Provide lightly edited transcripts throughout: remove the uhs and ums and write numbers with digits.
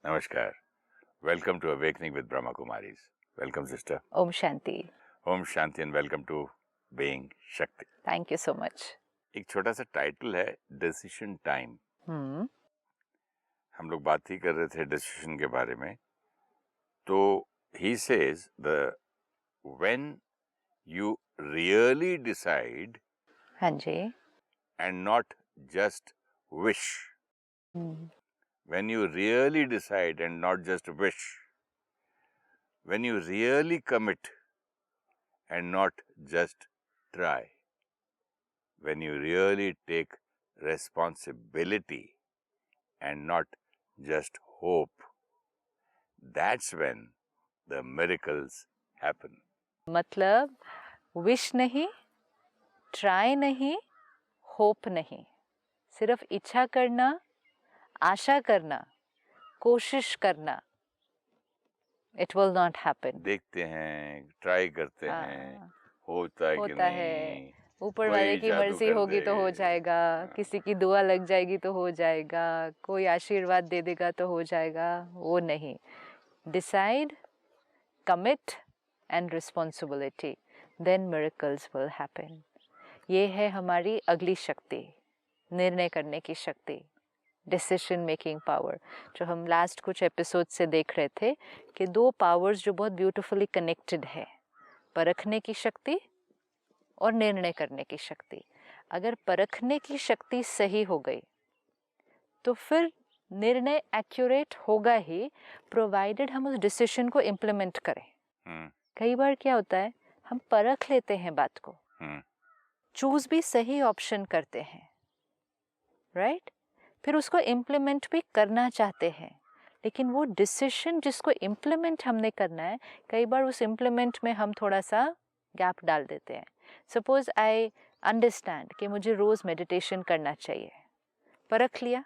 Namaskar. Welcome to Awakening with Brahma Kumaris. Welcome, sister. Om Shanti. Om Shanti and welcome to Being Shakti. Thank you so much. एक छोटा सा title है decision time. हम लोग बात ही कर रहे थे डिसीजन के बारे में. तो he says when you really decide हाँ जी. and not just wish. When you really decide and not just wish, when you really commit and not just try, when you really take responsibility and not just hope, that's when the miracles happen. मतलब wish नहीं, try नहीं, hope नहीं, सिर्फ इच्छा करना, आशा करना, कोशिश करना. It will not happen. देखते हैं, ट्राई करते हैं, होता है कि नहीं, ऊपर वाले की मर्जी होगी तो हो जाएगा, किसी की दुआ लग जाएगी तो हो जाएगा, कोई आशीर्वाद दे देगा तो हो जाएगा. वो नहीं. Decide, commit and responsibility, then miracles will happen. ये है हमारी अगली शक्ति, निर्णय करने की शक्ति, डिसीजन मेकिंग पावर, जो हम लास्ट कुछ एपिसोड से देख रहे थे कि दो पावर्स जो बहुत ब्यूटीफुली कनेक्टेड है, परखने की शक्ति और निर्णय करने की शक्ति. अगर परखने की शक्ति सही हो गई तो फिर निर्णय एक्यूरेट होगा ही, प्रोवाइडेड हम उस डिसीजन को इम्प्लीमेंट करें. कई बार क्या होता है, हम परख लेते हैं बात को, चूज भी सही ऑप्शन करते हैं, राइट? फिर उसको इम्प्लीमेंट भी करना चाहते हैं, लेकिन वो डिसीजन जिसको इम्प्लीमेंट हमने करना है, कई बार उस इम्प्लीमेंट में हम थोड़ा सा गैप डाल देते हैं. सपोज आई अंडरस्टैंड कि मुझे रोज़ मेडिटेशन करना चाहिए, परख लिया,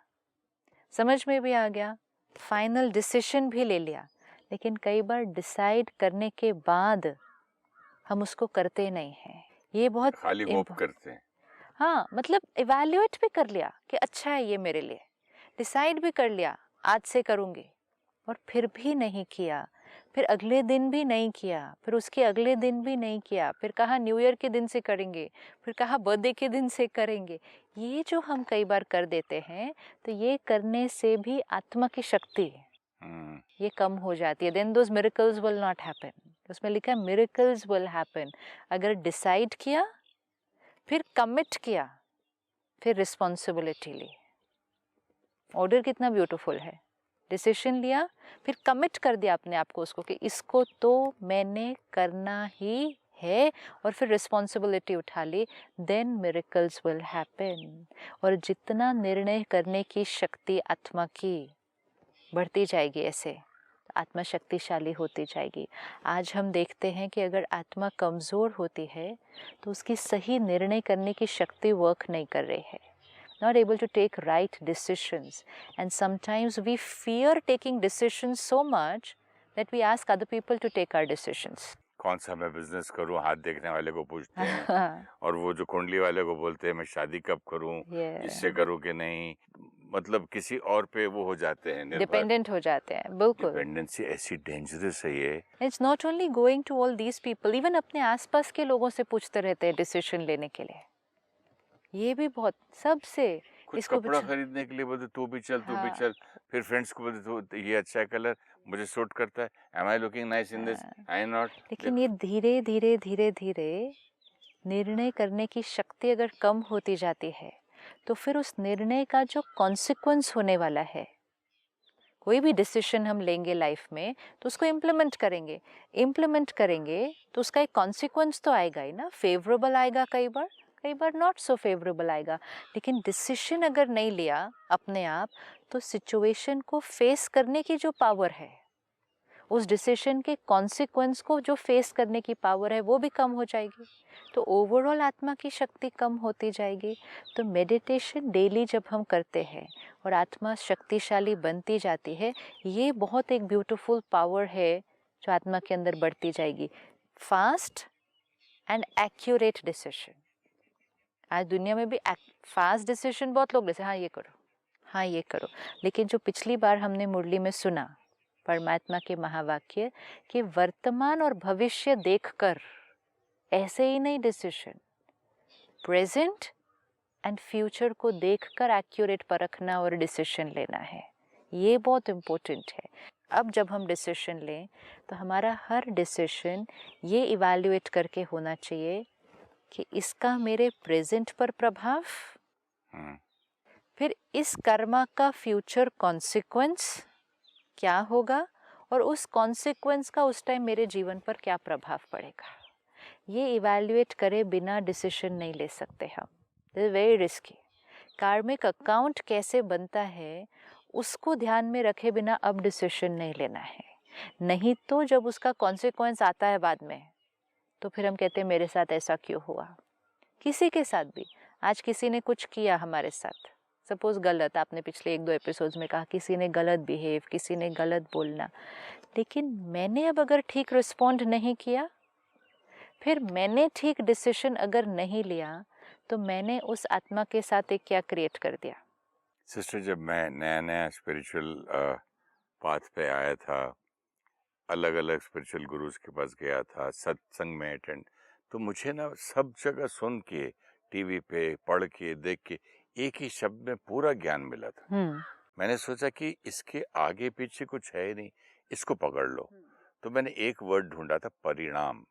समझ में भी आ गया, फाइनल डिसीजन भी ले लिया, लेकिन कई बार डिसाइड करने के बाद हम उसको करते नहीं हैं. ये बहुत खाली होप करते हैं. हाँ, मतलब इवैल्यूएट भी कर लिया कि अच्छा है ये मेरे लिए, डिसाइड भी कर लिया आज से करूँगी, और फिर भी नहीं किया, फिर अगले दिन भी नहीं किया, फिर उसके अगले दिन भी नहीं किया, फिर कहा न्यू ईयर के दिन से करेंगे, फिर कहा बर्थडे के दिन से करेंगे. ये जो हम कई बार कर देते हैं, तो ये करने से भी आत्मा की शक्ति ये कम हो जाती है. Then those miracles will not happen. उसमें लिखा है मिरेकल्स विल हैपन. अगर डिसाइड किया, फिर कमिट किया, फिर रिस्पॉन्सिबिलिटी ली. ऑर्डर कितना ब्यूटीफुल है. डिसीजन लिया, फिर कमिट कर दिया अपने आप को उसको कि इसको तो मैंने करना ही है, और फिर रिस्पॉन्सिबिलिटी उठा ली. Then miracles will happen. और जितना निर्णय करने की शक्ति आत्मा की बढ़ती जाएगी, ऐसे आत्मा शक्तिशाली होती जाएगी. आज हम देखते हैं कि अगर आत्मा कमज़ोर होती है तो उसकी सही निर्णय करने की शक्ति वर्क नहीं कर रही है, not able to take right decisions, and sometimes we fear taking decisions so much that we ask other people to take our decisions. कौन सा मैं बिजनेस करूं, हाथ देखने वाले को पूछते हैं, और वो जो कुंडली वाले को बोलते हैं मैं शादी कब करूं, इससे करूं कि नहीं, मतलब किसी और पे वो हो जाते हैं, डिपेंडेंट हो जाते हैं. बिल्कुल, डिपेंडेंसी ऐसी डेंजरस है ये. It's not only going to all these people, even अपने आसपास के लोगों से पूछते रहते हैं डिसीजन लेने के लिए. ये भी बहुत सबसे, कुछ कपड़ा खरीदने के लिए बोलते तू भी चल, तू भी चल, फिर फ्रेंड्स को बोलते तो ये अच्छा कलर मुझे सूट करता है, am I looking nice in this, I am not. लेकिन ये धीरे धीरे धीरे धीरे निर्णय करने की शक्ति अगर कम होती जाती है, तो फिर उस निर्णय का जो कॉन्सिक्वेंस होने वाला है, कोई भी डिसीजन हम लेंगे लाइफ में तो उसको इम्प्लीमेंट करेंगे तो उसका एक कॉन्सिक्वेंस तो आएगा ही ना. फेवरेबल आएगा, कई बार नॉट सो फेवरेबल आएगा. लेकिन डिसीजन अगर नहीं लिया अपने आप, तो सिचुएशन को फेस करने की जो पावर है, उस डिसीजन के कॉन्सिक्वेंस को जो फेस करने की पावर है, वो भी कम हो जाएगी. तो ओवरऑल आत्मा की शक्ति कम होती जाएगी. तो मेडिटेशन डेली जब हम करते हैं और आत्मा शक्तिशाली बनती जाती है, ये बहुत एक ब्यूटीफुल पावर है जो आत्मा के अंदर बढ़ती जाएगी. Fast and accurate decision. आज दुनिया में भी फास्ट डिसीजन बहुत लोग लेते हैं, हाँ ये करो, हाँ ये करो। लेकिन जो पिछली बार हमने मुरली में सुना परमात्मा के महावाक्य कि वर्तमान और भविष्य देखकर ऐसे ही नहीं डिसीजन, प्रेजेंट एंड फ्यूचर को देखकर एक्यूरेट परखना और डिसीजन लेना है, ये बहुत इम्पोर्टेंट है। अब जब हम डिसीजन लें तो हमारा हर डिसीजन ये इवैल्यूएट करके होना चाहिए कि इसका मेरे प्रेजेंट पर प्रभाव, फिर इस कर्मा का फ्यूचर कॉन्सिक्वेंस क्या होगा और उस कॉन्सिक्वेंस का उस टाइम मेरे जीवन पर क्या प्रभाव पड़ेगा। ये इवैल्यूएट करे बिना डिसीजन नहीं ले सकते हम, दिस इज वेरी रिस्की। कार्मिक अकाउंट कैसे बनता है उसको ध्यान में रखे बिना अब डिसीजन नहीं लेना है, नहीं तो जब उसका कॉन्सिक्वेंस आता है बाद में तो फिर हम कहते हैं मेरे साथ ऐसा क्यों हुआ। किसी के साथ भी, आज किसी ने कुछ किया हमारे साथ, सपोज गलत, आपने पिछले 1-2 एपिसोड्स में कहा किसी ने गलत बिहेव, किसी ने गलत बोलना, लेकिन मैंने अब अगर ठीक रिस्पॉन्ड नहीं किया, फिर मैंने ठीक डिसीजन अगर नहीं लिया, तो मैंने उस आत्मा के साथ एक क्या क्रिएट कर दिया। सिस्टर, जब मैं नया नया स्पिरिचुअल पाथ पे आया था, अलग अलग स्पिरिचुअल गुरुज के पास गया था, सत्संग में अटेंड, तो मुझे ना सब जगह सुन के, टीवी पे पढ़ के, देख के एक ही शब्द में पूरा ज्ञान मिला था। मैंने सोचा कि इसके आगे पीछे कुछ है ही नहीं, इसको पकड़ लो। तो मैंने एक वर्ड ढूंढा था, परिणाम।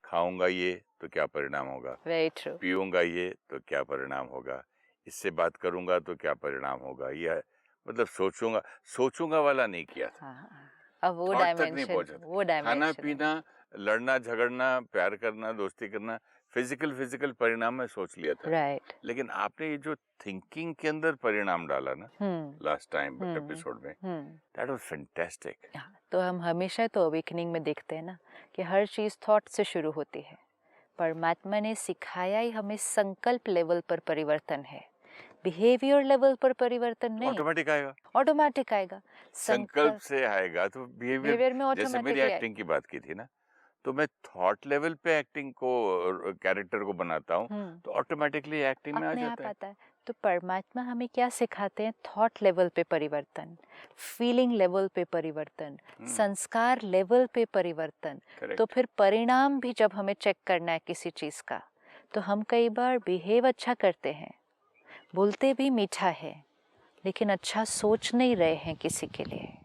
खाऊंगा ये तो क्या परिणाम होगा, पीऊंगा ये तो क्या परिणाम होगा, इससे बात करूंगा तो क्या परिणाम होगा, ये मतलब सोचूंगा वाला नहीं किया था। अब वो डायमेंशन, वो डायमेंशन, खाना पीना, लड़ना झगड़ना, प्यार करना, दोस्ती करना, फिजिकल परिणाम में सोच लिया था। राइट। लेकिन आपने ये जो थिंकिंग के अंदर परिणाम डाला ना लास्ट टाइम एपिसोड में, दैट वाज फैंटास्टिक। तो हम हमेशा तो अवेकनिंग में देखते हैं ना कि हर चीज थॉट से शुरू होती है। परमात्मा ने सिखाया ही हमें संकल्प लेवल पर परिवर्तन है, बिहेवियर लेवल पर परिवर्तन नहीं। ऑटोमेटिक आएगा। संकल्प से आएगा तो बिहेवियर में ऑटोमेटिक। जैसे मेरी एक्टिंग की बात की थी ना, तो मैं थॉट लेवल पे एक्टिंग को, कैरेक्टर को बनाता हूँ, तो ऑटोमेटिकली एक्टिंग में आ जाता है। तो परमात्मा हमें क्या सिखाते हैं? थॉट लेवल पे परिवर्तन, फीलिंग लेवल पे परिवर्तन, संस्कार लेवल पे परिवर्तन। तो फिर परिणाम भी जब हमें चेक करना है किसी चीज का, तो हम कई बार बिहेव अच्छा करते हैं, बोलते भी मीठा है, लेकिन अच्छा सोच नहीं रहे हैं किसी के लिए।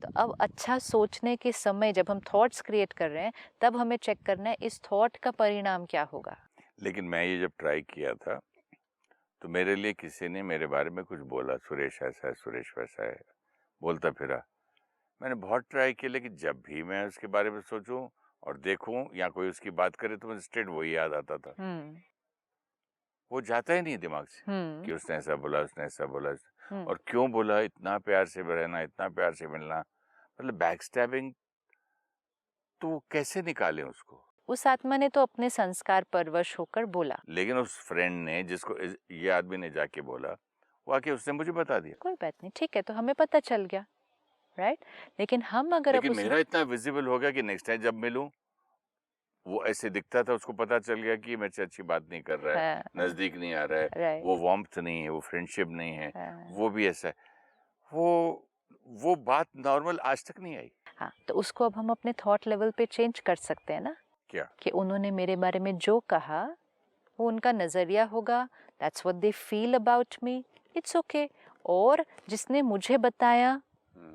तो अब अच्छा सोचने के समय जब हम थॉट्स क्रिएट कर रहे हैं, तब हमें चेक करना है इस थॉट का परिणाम क्या होगा। लेकिन मैं ये जब ट्राई किया था, तो मेरे लिए किसी ने मेरे बारे में कुछ बोला, सुरेश ऐसा है, सुरेश वैसा है, बोलता फिरा। मैंने बहुत ट्राई किया, लेकिन जब भी मैं उसके बारे में सोचूं और देखूं या कोई उसकी बात करे, तो मुझे स्ट्रेट वही याद आता था। वो जाता ही नहीं दिमाग से कि उसने ऐसा बोला, उसने ऐसा बोला, और क्यों बोला, इतना प्यार से रहना, इतना प्यार से मिलना, मतलब बैकस्टैबिंग, तो कैसे निकालें उसको? उस आत्मा ने तो अपने संस्कार परवश होकर बोला, लेकिन उस फ्रेंड ने, जिसको ये आदमी ने जाके बोला, वो आके उसने मुझे बता दिया। कोई बात नहीं, ठीक है, तो हमें पता चल गया, राइट। लेकिन हम अगर लेकिन मेरा इतना विजिबल हो गया कि नेक्स्ट टाइम जब मिलूं, वो ऐसे दिखता था, उसको पता चल गया कि मेरे से अच्छी बात नहीं कर रहा है, नजदीक नहीं आ रहा है, वो वार्मथ नहीं है, वो फ्रेंडशिप नहीं है, वो भी ऐसा है, वो बात नॉर्मल आज तक नहीं आई। हाँ, तो उसको अब हम अपने थॉट लेवल पे चेंज कर सकते हैं ना। क्या? कि उन्होंने मेरे बारे में जो कहा वो उनका नजरिया होगा, that's what they feel about me, it's okay. और जिसने मुझे बताया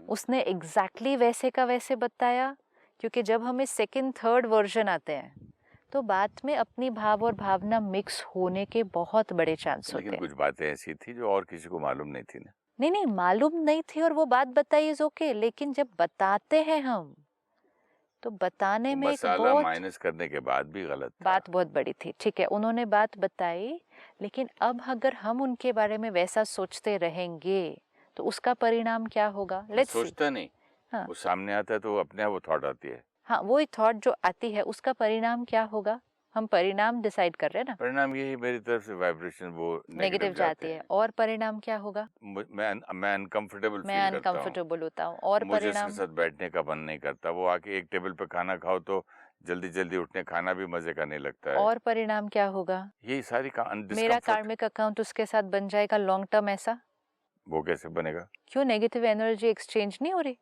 उसने एग्जैक्टली वैसे का वैसे बताया, क्योंकि जब हमें सेकंड थर्ड वर्जन आते हैं तो बात में अपनी भाव और भावना मिक्स होने के बहुत बड़े चांस होते हैं। लेकिन कुछ बातें ऐसी थी जो और किसी को मालूम नहीं थी ना। नहीं, मालूम नहीं थी और वो बात बताई इज ओके, लेकिन जब बताते हैं हम तो बताने में मसाला माइनस करने के बाद भी गलत था। बात बहुत बड़ी थी, ठीक है, उन्होंने बात बताई, लेकिन अब अगर हम उनके बारे में वैसा सोचते रहेंगे तो उसका परिणाम क्या होगा? लेट्स सोचता नहीं, हाँ, वो सामने आता है तो अपने आप वो थॉट आती है। हाँ, वही थॉट जो आती है उसका परिणाम क्या होगा? हम परिणाम डिसाइड कर रहे हैं ना। परिणाम यही, मेरी तरफ से वाइब्रेशन वो नेगेटिव जाती है, और परिणाम क्या होगा? मैं अनकंफर्टेबल होता हूँ, और मुझे उसके साथ बैठने का मन नहीं करता। वो आके एक टेबल पे खाना खाओ तो जल्दी जल्दी उठने खाना भी मजे का नहीं लगता है। और परिणाम क्या होगा? यही सारी मेरा डिस्कम्फर्ट। कार्मिक अकाउंट उसके साथ बन जाएगा लॉन्ग टर्म। ऐसा वो कैसे बनेगा? क्यों? नेगेटिव एनर्जी एक्सचेंज नहीं हो रही।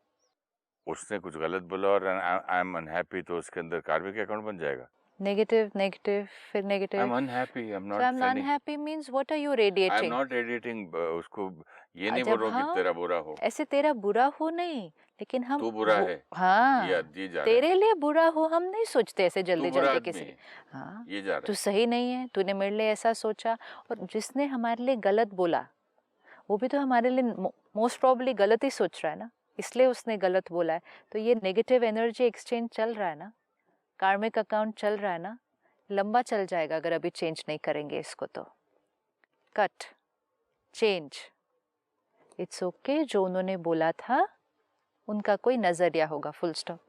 उसने कुछ गलत बोला और आई एम अनहैप्पी, तो उसके अंदर कार्मिक अकाउंट बन जाएगा। नेगेटिव नेगेटिव फिर I negative. Am unhappy, I am So not I'm sending. unhappy means what are you I am radiating? Not editing उसको। ये नहीं बोल जब रहा हूँ कि तेरा हाँ बुरा हो। ऐसे तेरा बुरा हो नहीं, लेकिन हम तू बुरा वो है, हाँ ये जा रहा है। तेरे लिए बुरा हो हम नहीं सोचते ऐसे तू जल्दी बुरा जल्दी आदमी किसी। है, हाँ ये जा रहा तू है। सही नहीं है, तूने मेरे लिए ऐसा सोचा। और जिसने हमारे लिए गलत बोला वो भी तो हमारे लिए मोस्ट प्रोबेबली गलत ही सोच रहा है ना, इसलिए उसने गलत बोला है। तो ये नेगेटिव एनर्जी एक्सचेंज चल रहा है ना, कार्मिक अकाउंट चल रहा है ना, लंबा चल जाएगा अगर अभी चेंज नहीं करेंगे इसको। तो कट, चेंज, इट्स ओके। जो उन्होंने बोला था उनका कोई नजरिया होगा, फुल स्टॉप।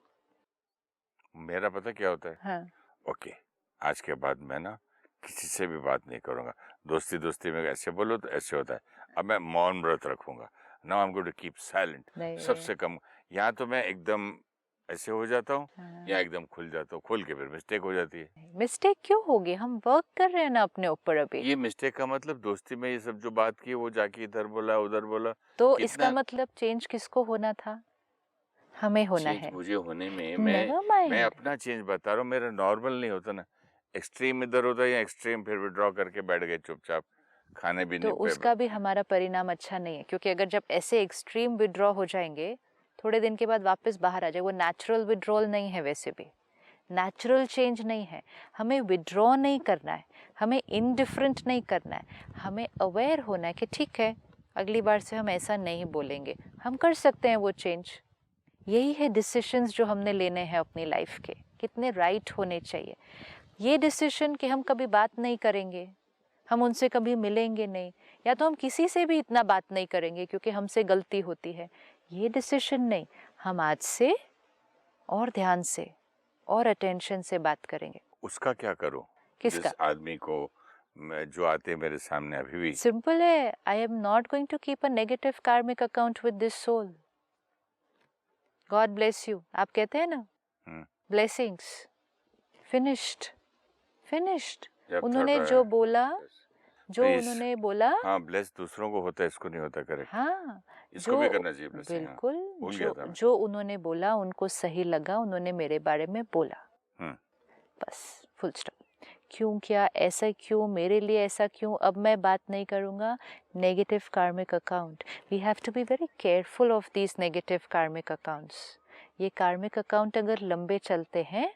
मेरा पता क्या होता है? हाँ ओके, आज के बाद मैं ना किसी से भी बात नहीं करूंगा। दोस्ती दोस्ती में ऐसे बोलो तो ऐसे होता है। अब मैं मौन व्रत रखूंगा। Now I am going to keep silent. नहीं सबसे कम यहाँ तो मैं एकदम ऐसे हो जाता हूँ, हाँ। या एकदम खुल जाता हूँ। खुल के फिर मिस्टेक हो जाती है। मिस्टेक क्यों होगी? हम वर्क कर रहे हैं ना अपने ऊपर अभी। ये मिस्टेक का मतलब दोस्ती में ये सब जो बात की वो जाके इधर बोला उधर बोला। तो कितना इसका मतलब चेंज किसको होना था? हमें होना चेंज है। मुझे होने में Never मैं mind. अपना चेंज बता रहा हूँ। मेरा नॉर्मल नहीं होता ना, एक्सट्रीम इधर होता है या एक्सट्रीम फिर विड्रॉ करके बैठ गए चुपचाप खाने भी तो नहीं उसका भी हमारा परिणाम अच्छा नहीं है, क्योंकि अगर जब ऐसे एक्सट्रीम विड्रॉ हो जाएंगे थोड़े दिन के बाद वापस बाहर आ जाए। वो नेचुरल विड्रॉल नहीं है, वैसे भी नेचुरल चेंज नहीं है। हमें विड्रॉ नहीं करना है, हमें इनडिफरेंट नहीं करना है, हमें अवेयर होना है कि ठीक है अगली बार से हम ऐसा नहीं बोलेंगे। हम कर सकते हैं वो चेंज। यही है डिसीशंस जो हमने लेने हैं अपनी लाइफ के, कितने राइट होने चाहिए। ये डिसीजन कि हम कभी बात नहीं करेंगे, हम उनसे कभी मिलेंगे नहीं, या तो हम किसी से भी इतना बात नहीं करेंगे क्योंकि हमसे गलती होती है, ये डिसीजन नहीं। हम आज से और ध्यान से और अटेंशन से बात करेंगे। उसका क्या करूं? किसका? जिस आदमी को जो आते मेरे सामने अभी भी सिंपल है, I am not going to keep a negative karmic account with this soul. God bless you आप कहते हैं ना, ब्लेसिंग्स, फिनिश्ड फिनिश्ड। उन्होंने जो बोला, जो उन्होंने बोला, हाँ ब्लेस दूसरों को होता है, इसको नहीं होता। करेक्ट। हाँ इसको भी करना चाहिए blessing, हाँ। बिल्कुल। भूल गया था मैं। जो उन्होंने बोला उनको सही लगा, उन्होंने मेरे बारे में बोला, बस फुल स्टॉप। क्यों किया, ऐसा क्यों, मेरे लिए ऐसा क्यों, अब मैं बात नहीं करूँगा। Negative karmic account, we have to be very careful of these negative karmic accounts. ये कार्मिक अकाउंट अगर लंबे चलते हैं,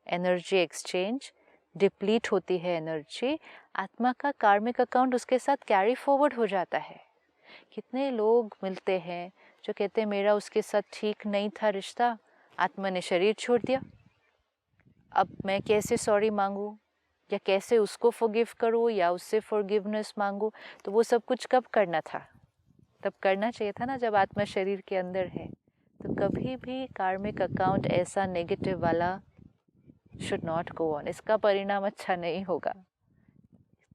एनर्जी एक्सचेंज, डिप्लीट होती है एनर्जी, आत्मा का कार्मिक अकाउंट उसके साथ कैरी फॉरवर्ड हो जाता है। कितने लोग मिलते हैं जो कहते हैं मेरा उसके साथ ठीक नहीं था रिश्ता, आत्मा ने शरीर छोड़ दिया, अब मैं कैसे सॉरी मांगूं, या कैसे उसको फॉरगिव करूं, या उससे फॉरगिवनेस मांगूं। तो वो सब कुछ कब करना था? तब करना चाहिए था ना जब आत्मा शरीर के अंदर है। तो कभी भी कार्मिक अकाउंट ऐसा नेगेटिव वाला should not go on, इसका परिणाम अच्छा नहीं होगा।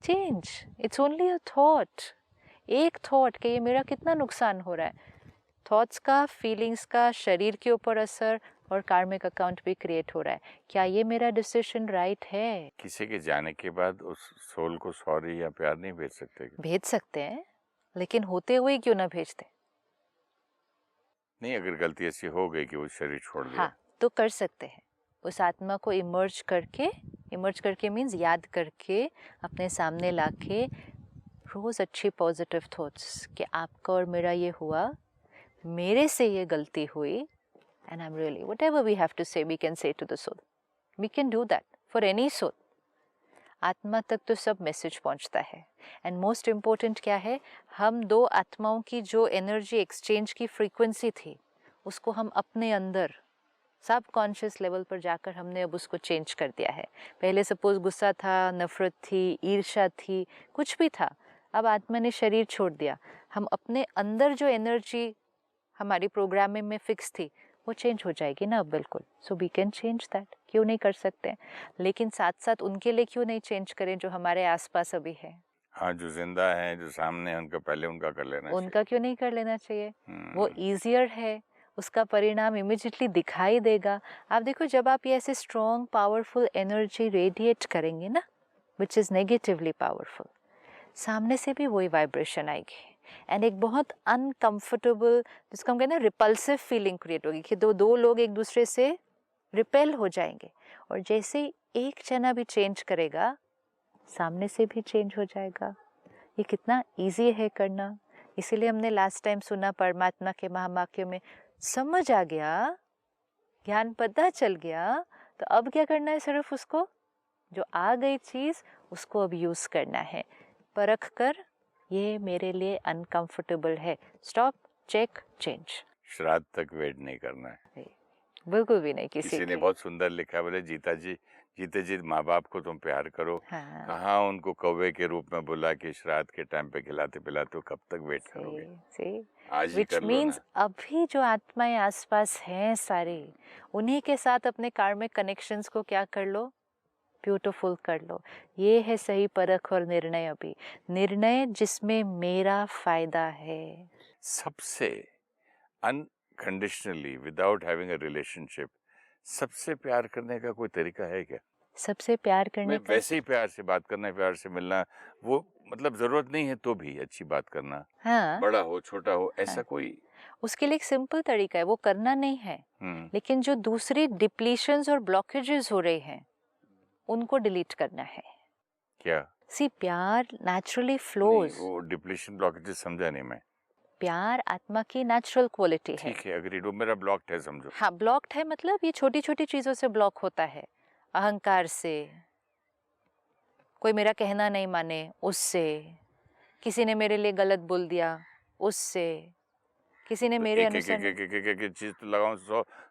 Change, it's only a thought, एक थॉट कि ये मेरा कितना नुकसान हो रहा है। थॉट्स का, फीलिंग्स का शरीर के ऊपर असर, और कार्मिक अकाउंट भी क्रिएट हो रहा है। क्या ये मेरा डिसीजन राइट है? किसी के जाने के बाद उस सोल को सॉरी या प्यार नहीं भेज सकते? भेज सकते हैं, लेकिन होते हुए क्यों ना भेजते? नहीं, अगर गलती ऐसी हो गई कि वो शरीर छोड़ दिया, हाँ तो कर सकते हैं। उस आत्मा को इमर्ज करके मीन्स याद करके, अपने सामने लाके रोज़ अच्छी पॉजिटिव थॉट्स कि आपका और मेरा ये हुआ, मेरे से ये गलती हुई, and I am really, whatever we have to say, we can say to the soul, we can do that for any soul. आत्मा तक तो सब मैसेज पहुंचता है। एंड मोस्ट इम्पोर्टेंट क्या है, हम दो आत्माओं की जो एनर्जी एक्सचेंज की फ्रीक्वेंसी थी, उसको हम अपने अंदर सब कॉन्शियस लेवल पर जाकर हमने अब उसको चेंज कर दिया है। पहले सपोज गुस्सा था, नफरत थी, ईर्ष्या थी, कुछ भी था, अब आत्मा ने शरीर छोड़ दिया, हम अपने अंदर जो एनर्जी हमारी प्रोग्रामिंग में फिक्स थी वो चेंज हो जाएगी ना अब, बिल्कुल। So we can change that, क्यों नहीं कर सकते हैं? लेकिन साथ साथ उनके लिए क्यों नहीं चेंज करें जो हमारे आसपास अभी है? हाँ जो जिंदा है, जो सामने है, उनका पहले उनका कर लेना उनका क्यों नहीं कर लेना चाहिए? वो ईजियर है, उसका परिणाम इमिजिएटली दिखाई देगा। आप देखो जब आप ये ऐसे स्ट्रॉन्ग पावरफुल एनर्जी रेडिएट करेंगे ना, विच इज़ नेगेटिवली पावरफुल, सामने से भी वही वाइब्रेशन आएगी एंड एक बहुत अनकंफर्टेबल, जिसको हम कहते हैं रिपल्सिव फीलिंग क्रिएट होगी कि दो लोग एक दूसरे से रिपेल हो जाएंगे। और जैसे ही एक जना भी चेंज करेगा, सामने से भी चेंज हो जाएगा। ये कितना इजी है करना। इसीलिए हमने लास्ट टाइम सुना परमात्मा के महावाक्यों में, समझ आ गया, ज्ञान पता चल गया, तो अब क्या करना है, सिर्फ उसको, जो आ गई चीज़ उसको अब यूज़ करना है, परख कर ये मेरे लिए अनकंफर्टेबल है, स्टॉप, चेक, चेंज। श्राद्ध तक वेट नहीं करना है, बिल्कुल भी नहीं। किसी ने बहुत सुंदर लिखा, बोले जीते जी माँ बाप को तुम प्यार करो। हाँ। कहाँ उनको कौवे के रूप में बुला के श्राद्ध के टाइम पे खिलाते पिलाते, कब तक वेट करोगे? आज ही कर लो ना। अभी जो आत्माएं आसपास हैं सारी, उन्हीं के साथ अपने कार्मिक कनेक्शंस को क्या कर लो, ब्यूटीफुल कर लो। ये है सही परख और निर्णय। अभी निर्णय जिसमें मेरा फायदा है, सबसे unconditionally without having a relationship, सबसे प्यार करने का कोई तरीका है क्या? सबसे प्यार करने का, वैसे ही प्यार से बात करना, प्यार से मिलना, वो मतलब जरूरत नहीं है तो भी अच्छी बात करना। हाँ, बड़ा हो छोटा हो, ऐसा कोई उसके लिए एक सिंपल तरीका है, वो करना नहीं है, लेकिन जो दूसरी डिप्लीशंस और ब्लॉकेजेस हो रहे हैं उनको डिलीट करना है। क्या? सी, प्यार नेचुरली फ्लोज। वो डिप्लीशन ब्लॉकेजेस समझा नहीं मैं। प्यार आत्मा की नेचुरल क्वालिटी है। ठीक है, अग्रीड, वो मेरा ब्लॉक्ड है समझो। हाँ, ब्लॉक्ड है मतलब ये छोटी छोटी चीजों से ब्लॉक होता है, अहंकार से, कोई मेरा कहना नहीं माने उससे, किसी ने मेरे लिए गलत बोल दिया उससे, किसी ने मेरे अनुसार एक चीज तो लगाऊं,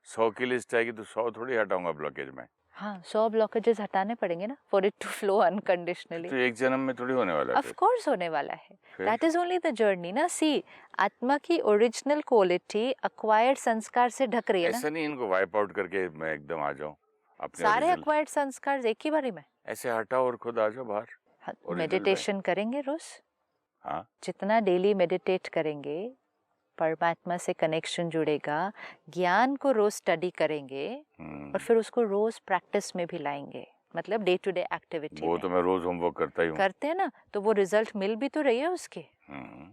100 की लिस्ट आएगी तो 100 थोड़ी हटाऊंगा ब्लॉकेज में। हाँ, 100 ब्लॉकेजेस हटाने पड़ेंगे ना, for it to flow unconditionally. तो एक जन्म में थोड़ी होने वाला है। ऑफ कोर्स होने वाला है, that is only the journey ना। सी, आत्मा की ओरिजिनल क्वालिटी एक्वायर्ड संस्कार से ढक रही है ना। ऐसा नहीं इनको वाइप आउट करके मैं एकदम आ जाऊं अपने सारे एक्वायर्ड संस्कार एक ही बारी में ऐसे हटाओ और खुद आ जाओ बाहर। मेडिटेशन करेंगे रोज। हाँ, जितना डेली मेडिटेट करेंगे, परमात्मा से कनेक्शन जुड़ेगा, ज्ञान को रोज स्टडी करेंगे और फिर उसको रोज प्रैक्टिस में भी लाएंगे, मतलब डे टू डे एक्टिविटी। वो तो मैं रोज होमवर्क करता ही हूँ। करते हैं ना, तो वो रिजल्ट मिल भी तो रही है उसके।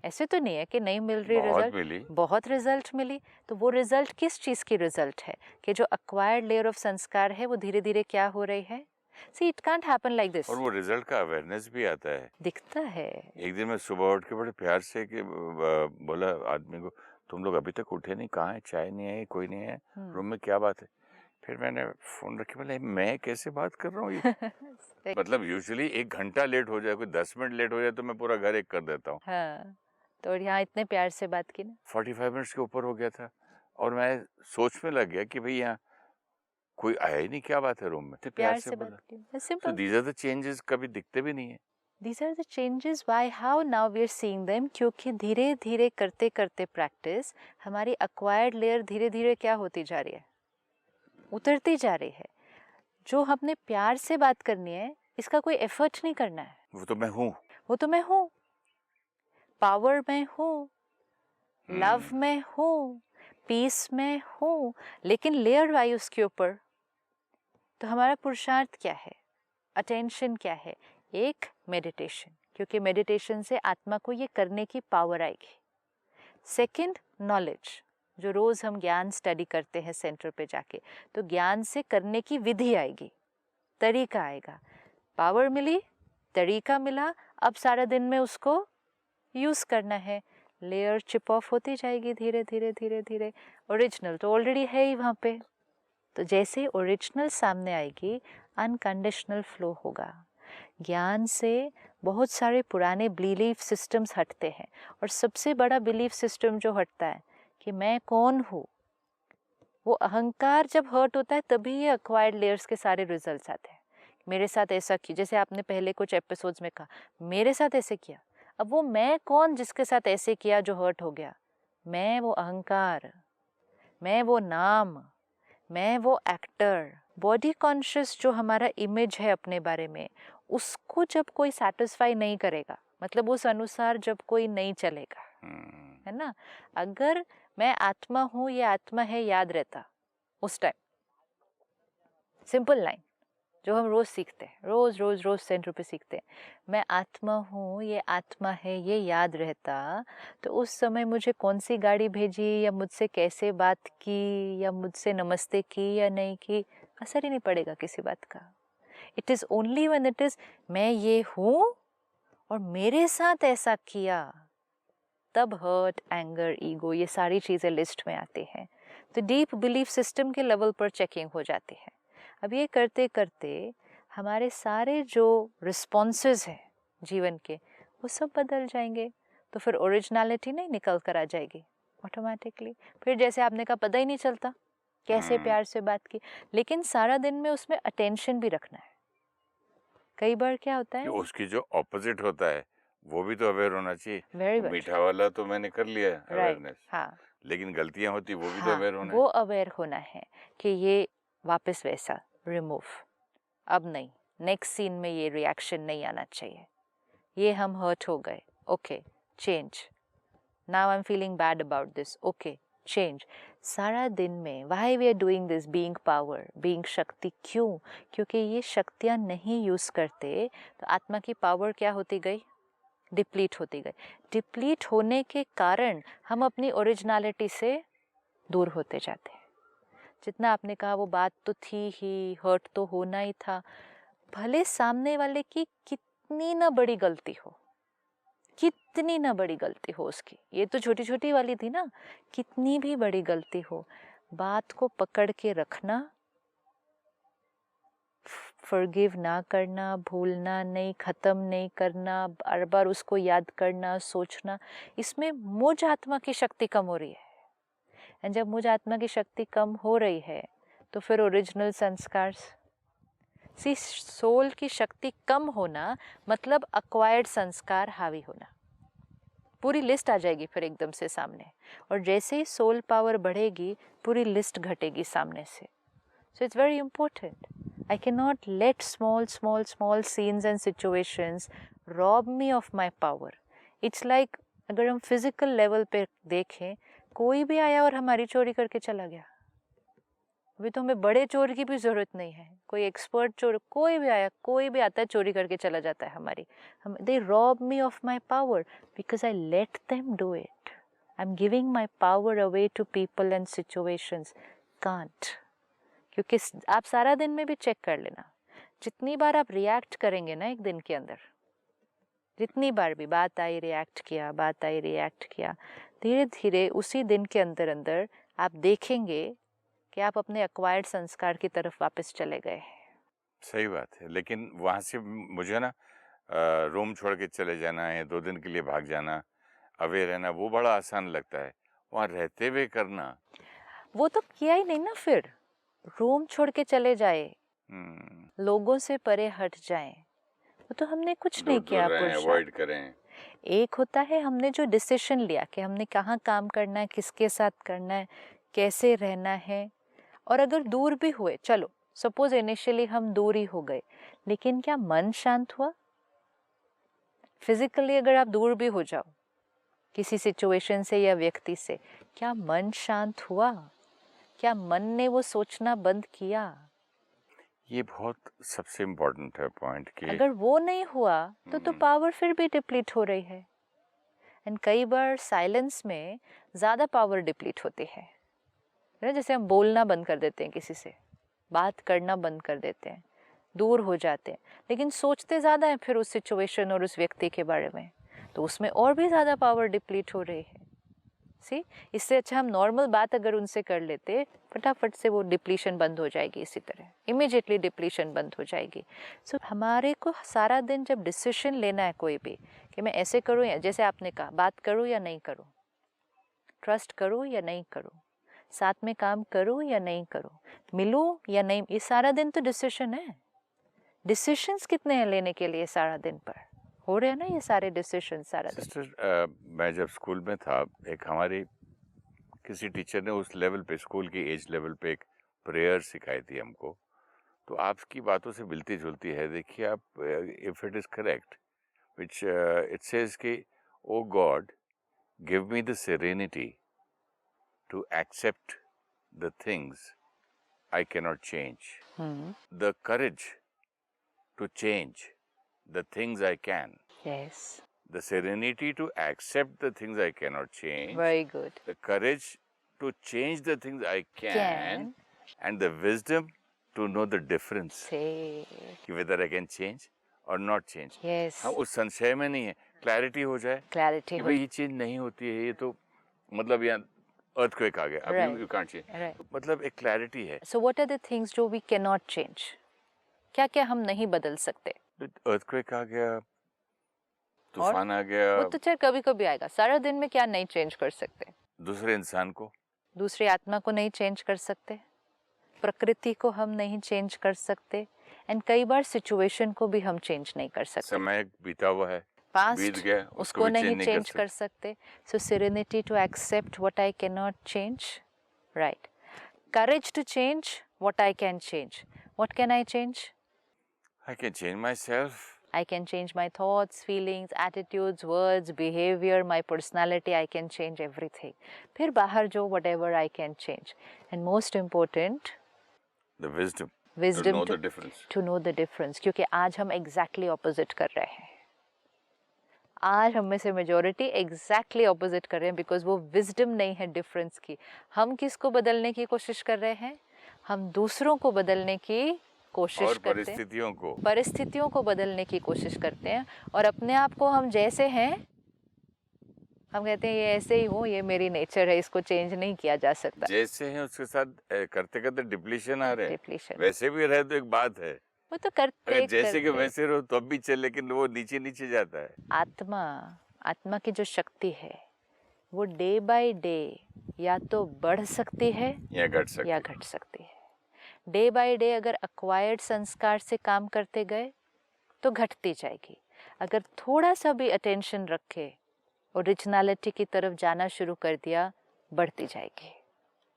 ऐसे तो नहीं है कि नहीं मिल रही रिजल्ट, बहुत रिजल्ट मिली। तो वो रिजल्ट किस चीज की रिजल्ट है, कि जो एक्वायर्ड लेयर ऑफ संस्कार है वो धीरे धीरे क्या हो रही है। See, it can't happen like this. और वो रिजल्ट का अवेयरनेस भी आता है, दिखता है। एक दिन मैं सुबह उठ के बड़े प्यार से कि बोला आदमी को, तुम लोग अभी तक उठे नहीं, कहाँ है, चाय नहीं आई, कोई नहीं है रूम में, क्या बात है? फिर मैंने फोन रखे, बोला मैं कैसे बात कर रहा हूँ ये मतलब यूजुअली 1 घंटा लेट हो जाए, कोई 10 मिनट लेट हो जाए तो मैं पूरा घर एक कर देता हूँ। हाँ, तो यहाँ इतने प्यार से बात की ना, 45 मिनट्स के ऊपर हो गया था और मैं सोच में लग गया कि भाई यहाँ कोई आया ही नहीं, क्या बात है रूम में, तो प्यार से बात की। So these are the changes, कभी दिखते भी नहीं है। These are the changes. Why? How? Now we are seeing them. क्योंकि धीरे धीरे करते करते प्रैक्टिस, हमारी acquired layer धीरे धीरे क्या होती जा रही है, उतरती जा रही है। जो हमने प्यार से बात करनी है, इसका कोई एफर्ट नहीं करना है। वो तो मैं हूँ, वो तो मैं हूँ, पावर में हूँ, लव में हूँ, पीस में हूँ, लेकिन लेयर वाई उसके ऊपर। तो हमारा पुरुषार्थ क्या है, अटेंशन क्या है? एक मेडिटेशन, क्योंकि मेडिटेशन से आत्मा को ये करने की पावर आएगी। सेकंड, नॉलेज, जो रोज हम ज्ञान स्टडी करते हैं सेंटर पे जाके, तो ज्ञान से करने की विधि आएगी, तरीका आएगा। पावर मिली, तरीका मिला, अब सारा दिन में उसको यूज करना है। लेयर चिप ऑफ होती जाएगी धीरे धीरे धीरे धीरे। ओरिजिनल तो ऑलरेडी है ही वहाँ पे, तो जैसे ओरिजिनल सामने आएगी, अनकंडीशनल फ्लो होगा। ज्ञान से बहुत सारे पुराने बिलीफ सिस्टम्स हटते हैं, और सबसे बड़ा बिलीफ सिस्टम जो हटता है कि मैं कौन हूँ, वो अहंकार जब हर्ट होता है तभी ये एक्वायर्ड लेयर्स के सारे रिजल्ट्स आते हैं। मेरे साथ ऐसा किया, जैसे आपने पहले कुछ एपिसोड्स में कहा, मेरे साथ ऐसे किया। अब वो मैं कौन जिसके साथ ऐसे किया जो हर्ट हो गया? मैं वो अहंकार, मैं वो नाम, मैं वो एक्टर। बॉडी कॉन्शियस जो हमारा इमेज है अपने बारे में, उसको जब कोई सेटिस्फाई नहीं करेगा, मतलब उस अनुसार जब कोई नहीं चलेगा, है ना। अगर मैं आत्मा हूँ, ये आत्मा है, याद रहता उस टाइम, सिंपल लाइन जो हम रोज सीखते हैं, रोज रोज रोज सेंटर पे सीखते हैं, मैं आत्मा हूँ, ये आत्मा है, ये याद रहता, तो उस समय मुझे कौन सी गाड़ी भेजी या मुझसे कैसे बात की या मुझसे नमस्ते की या नहीं की, असर ही नहीं पड़ेगा किसी बात का। It is only when it is मैं ये हूँ और मेरे साथ ऐसा किया, तब हर्ट, एंगर, ईगो, ये सारी चीजें लिस्ट में आती हैं। तो डीप बिलीफ सिस्टम के लेवल पर चेकिंग हो जाती है। अब ये करते करते हमारे सारे जो रिस्पॉन्सेज हैं जीवन के, वो सब बदल जाएंगे। तो फिर ओरिजिनलिटी नहीं निकल कर आ जाएगी ऑटोमेटिकली। फिर जैसे आपने कहा, पता ही नहीं चलता कैसे प्यार से बात की, लेकिन सारा दिन में उसमें अटेंशन भी रखना है। कई बार क्या होता कि है, उसकी जो ऑपोजिट होता है वो भी तो अवेयर होना चाहिए। वेरी वो मच मीठा वाला तो मैंने कर लिया राइट, अवेयरनेस, हाँ लेकिन गलतियां होती वो भी तो हाँ, अवेयर होना वो है। अवेयर होना है कि ये वापस वैसा रिमूव, अब नहीं, नेक्स्ट सीन में ये रिएक्शन नहीं आना चाहिए, ये हम हर्ट हो गए, okay change, now I am feeling bad about this, okay change. सारा दिन में why we are doing this, being power, being shakti, क्यों? क्योंकि ये शक्तियाँ नहीं यूज़ करते तो आत्मा की पावर क्या होती गई, डिप्लीट होती गई। डिप्लीट होने के कारण हम अपनी ओरिजिनलिटी से दूर होते जाते हैं। जितना आपने कहा वो बात तो थी ही, हर्ट तो होना ही था, भले सामने वाले की कितनी ना बड़ी गलती हो, कितनी ना बड़ी गलती हो उसकी, ये तो छोटी छोटी वाली थी ना, कितनी भी बड़ी गलती हो, बात को पकड़ के रखना, फॉरगिव ना करना, भूलना नहीं, ख़त्म नहीं करना, बार बार उसको याद करना, सोचना, इसमें मुझ आत्मा की शक्ति कम हो रही है। एंड जब मुझ आत्मा की शक्ति कम हो रही है तो फिर ओरिजिनल संस्कार, सी सोल की शक्ति कम होना मतलब अक्वायर्ड संस्कार हावी होना, पूरी लिस्ट आ जाएगी फिर एकदम से सामने। और जैसे ही सोल पावर बढ़ेगी पूरी लिस्ट घटेगी सामने से। So it's very important, I can not let small small small scenes and situations rob me of my power. It's like अगर हम फिजिकल लेवल पे देखें, कोई भी आया और हमारी चोरी करके चला गया, अभी तो हमें बड़े चोर की भी जरूरत नहीं है, कोई एक्सपर्ट चोर, कोई भी आया, कोई भी आता है चोरी करके चला जाता है हमारी, हम they rob me of my power because I let them do it, I am giving my power away to people and situations, can't. क्योंकि आप सारा दिन में भी चेक कर लेना, जितनी बार आप रिएक्ट करेंगे ना एक दिन के अंदर, जितनी बार भी बात आई रिएक्ट किया, बात आई रिएक्ट किया, धीरे धीरे उसी दिन के अंदर अंदर आप देखेंगे कि आप अपने एक्वायर्ड संस्कार की तरफ वापस चले गए। सही बात है, लेकिन वहाँ से मुझे ना रूम छोड़ के चले जाना है, 2 दिन के लिए भाग जाना, अवेयर रहना, वो बड़ा आसान लगता है। वहाँ रहते हुए करना, वो तो किया ही नहीं ना, फिर रूम छोड़ के चले जाए, लोगों से परे हट जाएं, वो तो हमने कुछ नहीं किया। अवॉइड करें। एक होता है हमने जो डिसीजन लिया कि हमने कहाँ काम करना है, किसके साथ करना है, कैसे रहना है, और अगर दूर भी हुए, चलो सपोज इनिशियली हम दूर ही हो गए, लेकिन क्या मन शांत हुआ? फिजिकली अगर आप दूर भी हो जाओ किसी सिचुएशन से या व्यक्ति से, क्या मन शांत हुआ? क्या मन ने वो सोचना बंद किया? ये बहुत सबसे इम्पोर्टेंट है पॉइंट कि अगर वो नहीं हुआ तो पावर फिर भी डिप्लीट हो रही है। एंड कई बार साइलेंस में ज़्यादा पावर डिप्लीट होती है ना, जैसे हम बोलना बंद कर देते हैं किसी से, बात करना बंद कर देते हैं, दूर हो जाते हैं, लेकिन सोचते ज़्यादा हैं फिर उस सिचुएशन और उस व्यक्ति के बारे में, तो उसमें और भी ज़्यादा पावर डिप्लीट हो रही है। सी, इससे अच्छा हम नॉर्मल बात अगर उनसे कर लेते, फटाफट से वो डिप्लीशन बंद हो जाएगी, इसी तरह इमीडिएटली डिप्लीशन बंद हो जाएगी। सो हमारे को सारा दिन जब डिसीजन लेना है कोई भी कि मैं ऐसे करूँ, या जैसे आपने कहा बात करूँ या नहीं करूँ, ट्रस्ट करूँ या नहीं करूँ, साथ में काम करूँ या नहीं करूँ, मिलूँ या नहीं, ये सारा दिन तो डिसीजन है। डिसीजंस कितने हैं लेने के लिए सारा दिन पर, हो रहे हैं ना ये सारे डिसीजन सारा दिन। सिस्टर, मैं जब स्कूल में था, एक हमारी किसी टीचर ने उस लेवल पे, स्कूल की एज लेवल पे एक प्रेयर सिखाई थी हमको, तो आपकी बातों से मिलती जुलती है। देखिए आप, if it is correct, which it says कि ओ God, give me the serenity to accept the things I cannot change, the courage to change the things I can, Yes. the serenity to accept the things I cannot change, Very good. the courage to change the things I can, and the wisdom to know the difference Say. कि whether I can change or not change. Yes. हम उस संशय में नहीं है, clarity हो जाए Clarity. कि भाई ये चीज नहीं होती है, ये तो मतलब यहाँ earthquake आ गया, Right. अभी you can't change. Right. मतलब एक क्लैरिटी है. So what are the things जो we cannot change? क्या क्या हम नहीं बदल सकते? earthquake आ गया, तूफान आ गया, वो तो चाहे कभी कभी आएगा. सारा दिन में क्या नहीं चेंज कर सकते? दूसरे इंसान को, दूसरी आत्मा को नहीं चेंज कर सकते, प्रकृति को हम नहीं चेंज कर सकते, एंड कई बार सिचुएशन को भी हम चेंज नहीं कर सकते. समय बीता हुआ है, पास्ट बीत गया, उसको भी नहीं change चेंज कर सकते. So serenity to accept what I can not change, right. Courage to change what I can change. What can I change? I can change myself. I can change my thoughts, feelings, attitudes, words, behavior, my personality. I can change everything. फिर बाहर जो whatever I can change. And most important, The wisdom. wisdom to know the difference. to know the difference. क्योंकि आज हम exactly opposite कर रहे हैं. आज हम में से majority exactly opposite कर रहे हैं because वो wisdom नहीं है difference की. हम किसको बदलने की कोशिश कर रहे हैं? हम दूसरों को बदलने की कोशिश और करते हैं, परिस्थितियों को बदलने की कोशिश करते हैं, और अपने आप को हम जैसे हैं हम कहते हैं ये ऐसे ही हूँ, ये मेरी नेचर है, इसको चेंज नहीं किया जा सकता. जैसे हैं उसके साथ करते करते डिप्लीशन आ रहे हैं. डिप्लीशन वैसे भी रहे तो एक बात है, वो तो करते अगर जैसे करते. कि वैसे रहो तो भी चले, लेकिन वो नीचे नीचे जाता है. आत्मा की जो शक्ति है वो डे बाय डे या तो बढ़ सकती है या घट सकती है. डे बाय डे अगर अक्वायर्ड संस्कार से काम करते गए तो घटती जाएगी. अगर थोड़ा सा भी अटेंशन रखे, ओरिजिनलिटी की तरफ जाना शुरू कर दिया, बढ़ती जाएगी.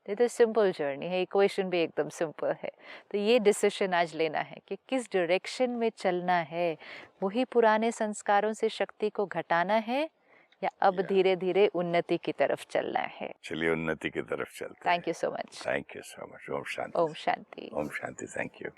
ये तो सिंपल जर्नी है, इक्वेशन भी एकदम सिंपल है. तो ये डिसीजन आज लेना है कि किस डायरेक्शन में चलना है. वही पुराने संस्कारों से शक्ति को घटाना है या अब धीरे धीरे उन्नति की तरफ चलना है. चलिए उन्नति की तरफ चलते हैं. Thank you so much. Thank you so much. Om Shanti. Om Shanti. Om Shanti. Thank you.